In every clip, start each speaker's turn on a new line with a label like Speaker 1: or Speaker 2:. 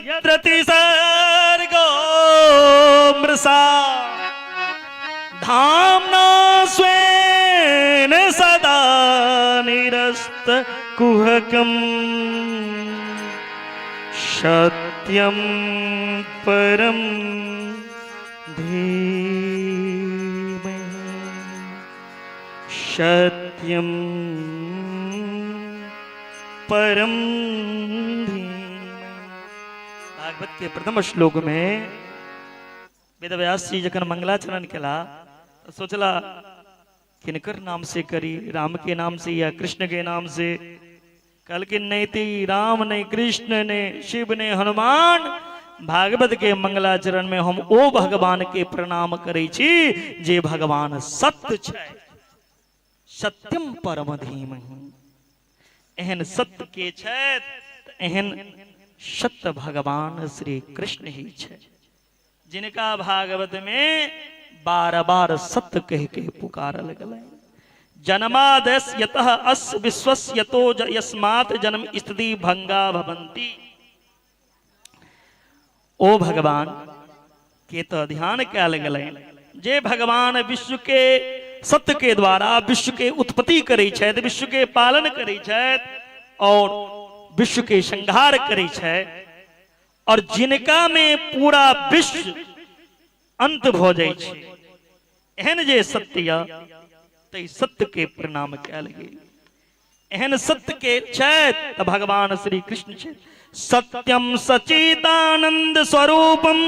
Speaker 1: यत्र तिसर्गो मृषा धाम्ना स्वेन सदा निरस्त कुहकम् सत्यं परम धीमहि सत्यं परम धीमहि। भागवत के प्रथम श्लोक में वेदव्यास जी जखन मंगलाचरण केला तो सोचला किनकर नाम से करी, राम के नाम से या कृष्ण के नाम से। कल की नहीं थी राम नहीं कृष्ण ने शिव ने हनुमान, भागवत के मंगलाचरण में हम ओ भगवान के प्रणाम करे छी जे भगवान सत्य छै, सत्यम परम धीमहि। एहन सत्य के छै एहन सत्य भगवान श्री कृष्ण ही छै, जिनका भागवत में बार बार सत्य कह के पुकारल गए। जन्मादस यतः अस विश्वस्यतो यस्मात् जन्म स्थिति भंगा भवन्ति। ओ भगवान के तो ध्यान कयल गए जे भगवान विश्व के सत्य के द्वारा विश्व के उत्पत्ति करे छथि, विश्व के पालन करे छथि और विश्व के संहार करे छथि, और जिनका में पूरा विश्व अंत भ जाय छै एहन जे सत्य ते सत्य के प्रणाम कयल गेल। एहन सत्य के छथि भगवान श्री कृष्ण छथि। सत्यम सचिदानंद स्वरूपम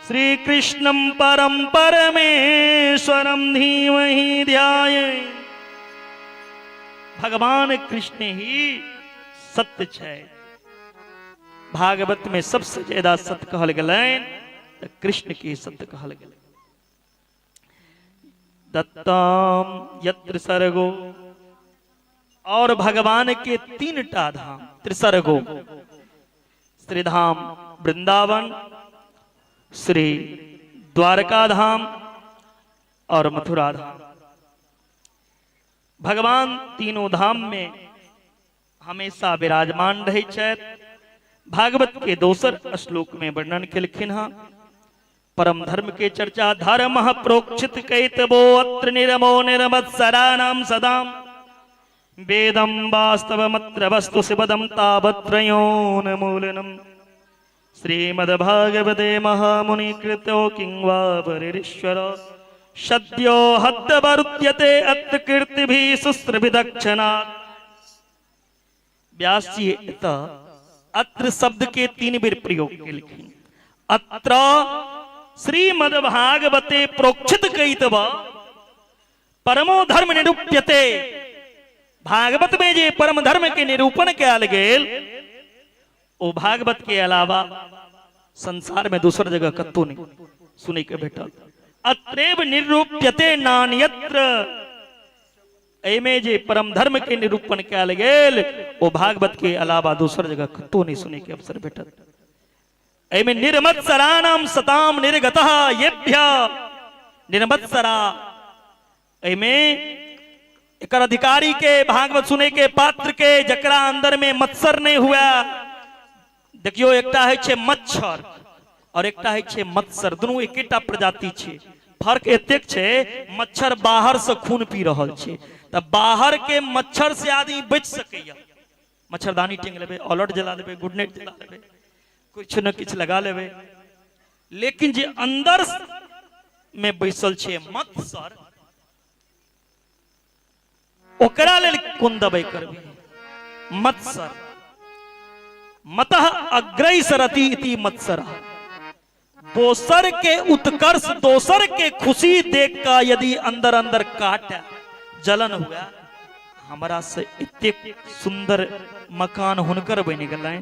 Speaker 1: श्री कृष्णम परम परमेश्वरम धीमहि ध्याये। भगवान कृष्ण ही सत्य छै। भागवत में सबसे ज्यादा सत्य कहल गए तो कृष्ण के सत्य कहल गए। दत्तम यत्र सर्गो, और भगवान के तीनटा धाम त्रिसर्गो, श्री धाम वृंदावन, श्री द्वारका धाम और मथुरा धाम। भगवान तीनों धाम में हमेशा विराजमान रहे छथि। भागवत के दोसर श्लोक में वर्णन केलखिन हैं परम धर्म के चर्चा। धर्म प्रोक्षित कैतवो अत्र निरमो निर्मत्सराणाम सदाम वेदम वास्तवमत्र वस्तु शिवदम तावत्रयोन्मूलनम्। श्रीमद्भागवते महामुनि कृतो किं वा परिरीश्वर सद्यो हद्वरुध्यते अत्र कीर्तिभिः सुश्रविदक्षणात्। व्यास जी अत्र शब्द के 3 बार प्रयोग केलखिन। अत्र श्रीमद्भागवते प्रोक्षित कैतव परमो धर्म निरूप्यते। भागवत में जे परम धर्म के निरूपण कयल गेल ओ भागवत के अलावा संसार में दूसर जगह कत्तो नहीं सुने के भेटल। अत्रेव निरूप्यते नान्यत्र। एमे जे परम धर्म के निरूपण कयल गेल ओ भागवत के अलावा दूसर जगह कत्तो नहीं सुने के अवसर भेटल। एमे निर्मत्सराणाम सताम निर्गतः येभ्य निर्मत्सरा। एमे एक अधिकारी के भागवत सुने के पात्र के जकरा अंदर में मत्सर नहीं हुआ। देखियो एकटा है छे मच्छर और एकटा है छे मत्सर, दोनों एकेटा प्रजाति छे। फर्क एतेक छे मच्छर बाहर से खून पी रहल छे त बाहर के मच्छर से आदमी बच सकैया। मच्छरदानी टेंग लेबे, अलर्ट जला लेबे, गुड नाइट जला लेबे, कुछ न कुछ लगा लेबे। लेकिन जे अंदर में बैसल छे मत्सर ओकरा लेल कोन दबाई करबे। मत्सर मतः अग्रही सरती इति मत्सर। दोसर के उत्कर्ष दोसर के खुशी देख का यदि अंदर अंदर काट जलन हुआ। हमारा से इतने सुंदर मकान हुनकर बन गए,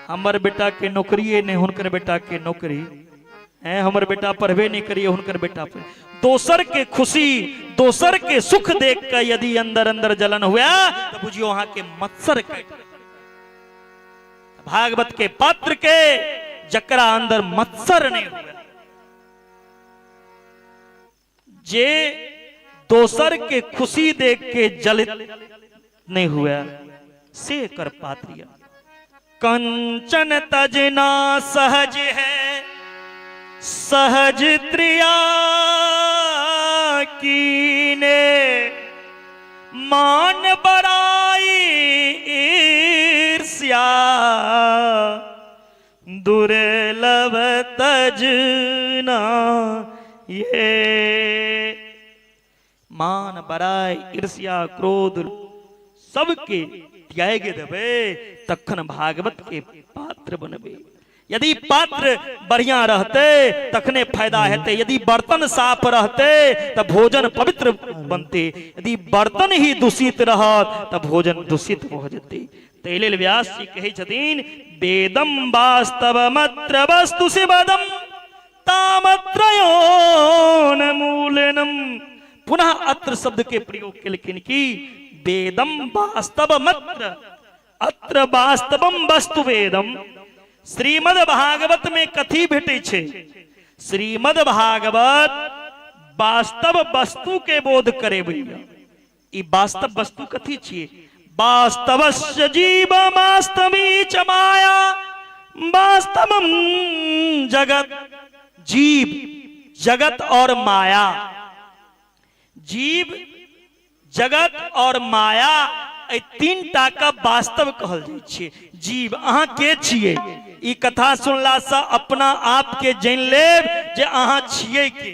Speaker 1: हमर बेटा के नौकरी नहीं हुनकर बेटा के नौकरी है, हमर बेटा पढ़बे नहीं करिए हुनकर बेटा पढ़। दोसर के खुशी दोसर के सुख देख कर यदि अंदर अंदर जलन हुआ तो बुझियो वहां के मत्सर कट। भागवत के पात्र के जकरा अंदर मत्सर नहीं हुआ, जे दोसर के खुशी देख के जलित नहीं हुआ से कर पात्रिया। कंचन तजना सहज है सहज त्रिया कीने, मान बड़ाई ईर्ष्या दुर्लभ तजना ये। मान बड़ाई ईर्ष्या क्रोध सबके त्याग देवे तखन भागवत के पात्र बनबे। यदि पात्र बढ़िया रहते तखने फायदा हेते, यदि बर्तन साफ रहते तब भोजन पवित्र बनते, यदि बर्तन ही दूषित रहत तब भोजन दूषित हो जते। तैले व्यास जी कहे छथिन वेदम वास्तवमत्र वस्तु शिवदम तामत्रयोन मूलनम। पुनः अत्र शब्द के प्रयोग के लेकिन की वेदम वास्तवमत्र, अत्र वास्तवम वस्तु वेदम। श्रीमद् भागवत में कथी भेटे छे? श्रीमद् भागवत वास्तव वस्तु के बोध करे भैया। ई वास्तव वस्तु कथी छिए? वास्तवस्य जीव वास्तवी च माया वास्तवम जगत। जीव जगत और माया, जीव जगत और माया ए तीन टा का वास्तव कहल जाय छे। जीव अहाँ के छिए? ई कथा सुनला से अपना आप के जान लेब जे अहाँ छिए के।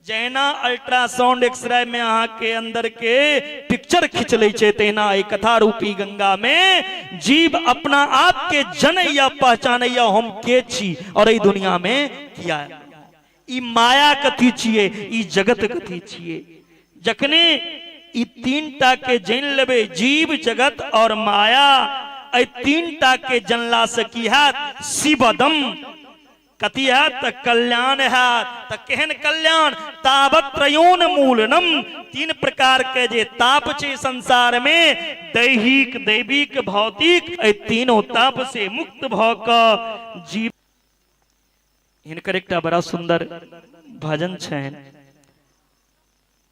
Speaker 1: जैना अल्ट्रासाउंड एक्सरे में अहाँ के अंदर के पिक्चर खींच ले छे, तेना ए कथा रूपी गंगा में जीव अपना आप के जनैया पहचानैया हम के छी और ई दुनिया में किया। ई माया कथी छिए? ई जगत कथी छिए? जखने ई तीन टा के जान लेबे जीव जगत और माया, ऐ तीन टा के जनला से की है शिवदम। कथी है? त कल्याण है। त केहन कल्याण? तावत्रयोन मूलनम। तीन प्रकार के जे ताप छे संसार में, दैहिक दैविक भौतिक, ऐ तीनों ताप से मुक्त भक जीव। हिनकर एकटा बड़ा सुंदर भजन छन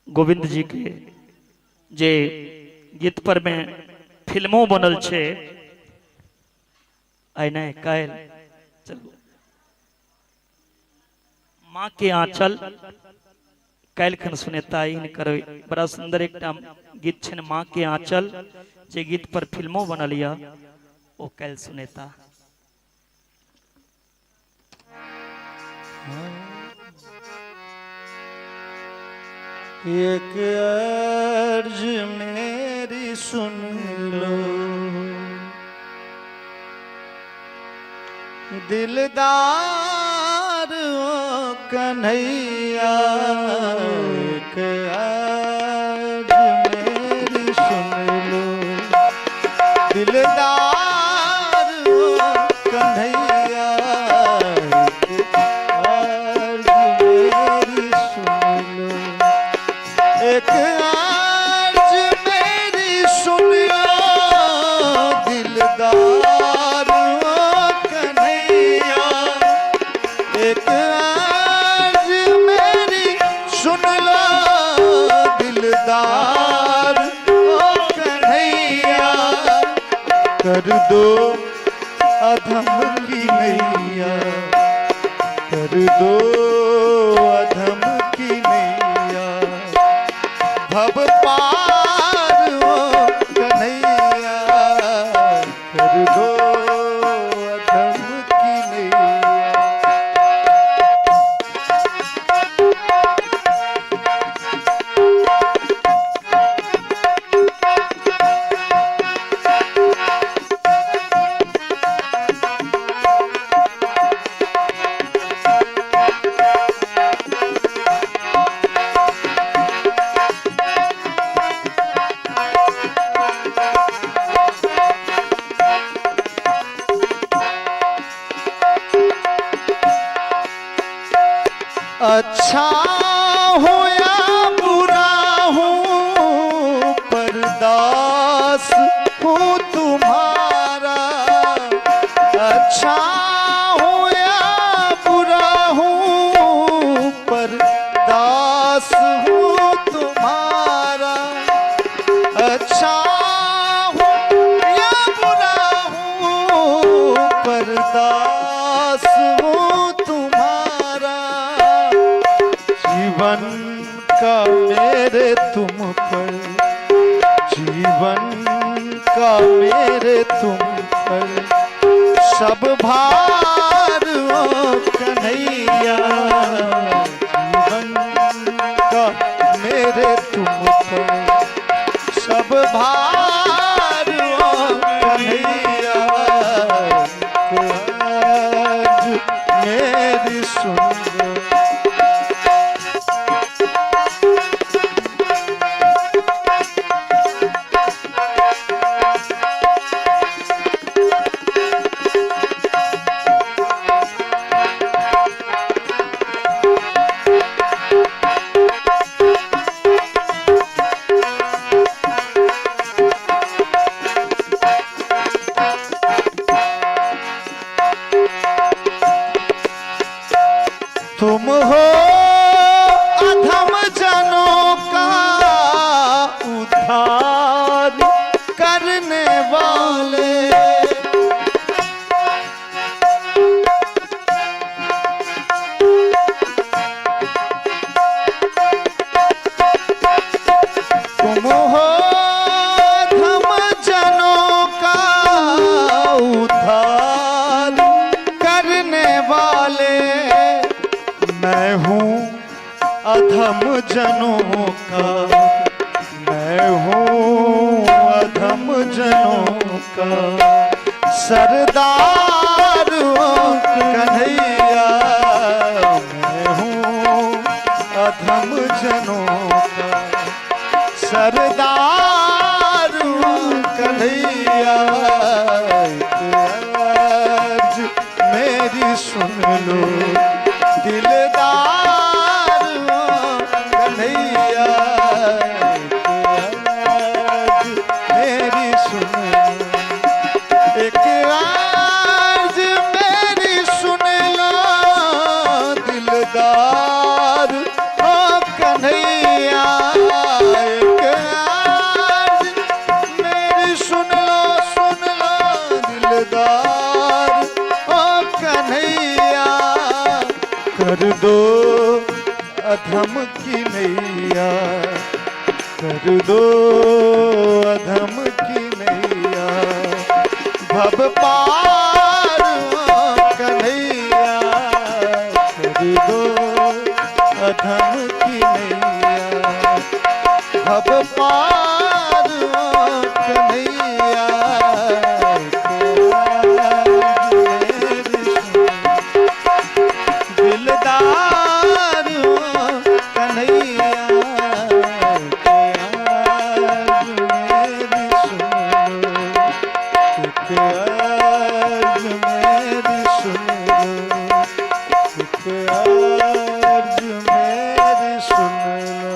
Speaker 1: गोविंद जी के, जे गीत पर में फिल्मों बनल छे। आई नहीं कैल चलो माँ के आंचल कैल खन सुनेता इनकर बड़ा सुंदर एक गीत छन माँ के आंचल, जे गीत पर फिल्मों बनल या वो कैल सुनेता।
Speaker 2: एक अर्ज मेरी सुन लो दिलदार ओ कन्हैया, एक अर्ज मेरी सुन लो दिलदार ओ कन्हैया, एक अर्ज मेरी सुन लो। एक अर्ज मेरी सुन लो दिलदार ओ कन्हैया, एक अर्ज मेरी सुन लो दिलदार ओ कन्हैया, कर दो अधम की नैया, कर दो अधम की नैया, भव पार हो कन्हैया, कर दो अधम की नैया। अच्छा हो या बुरा हूँ पर दास हूँ तुम्हारा, अच्छा हो या बुरा हूँ पर दास हूँ तुम्हारा, अच्छा हो या बुरा हूँ दास हूँ तुम्हारा, जीवन का मेरे तुम पर, जीवन का मेरे तुम पर सब भार ओ कन्हैया, जीवन का मेरे तुम पर सब भार ओ कन्हैया, आज मेरी सुन लो। तुम हो अधम जनों का उद्धार करने वाले, तुम हो अधम जनों का उद्धार करने वाले, मैं हूँ अधम जनों का, मैं हूँ अधम जनों का सरदार ओ कन्हैया, मैं हूँ अधम जनों का सरदार ओ कन्हैया, आज मेरी सुन लो दिलदार ओ कन्हैया, आज मेरी सुन लो, एक आज मेरी सुन लो दिलदार ओ कन्हैया, एक आज मेरी सुन लो दिलदार ओ कन्हैया, कर दो अधम की नैया, कर दो अधम की नैया, भव पार ओ कन्हैया, कर दो अधम की नैया, भव पार ओ कन्हैया, दिलदार ओ कन्हैया, आज मेरी सुन लो, आज मेरी सुन लो, आज मेरी सुन लो।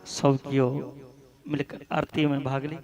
Speaker 1: सब कियो मिलकर आरती में भाग ली।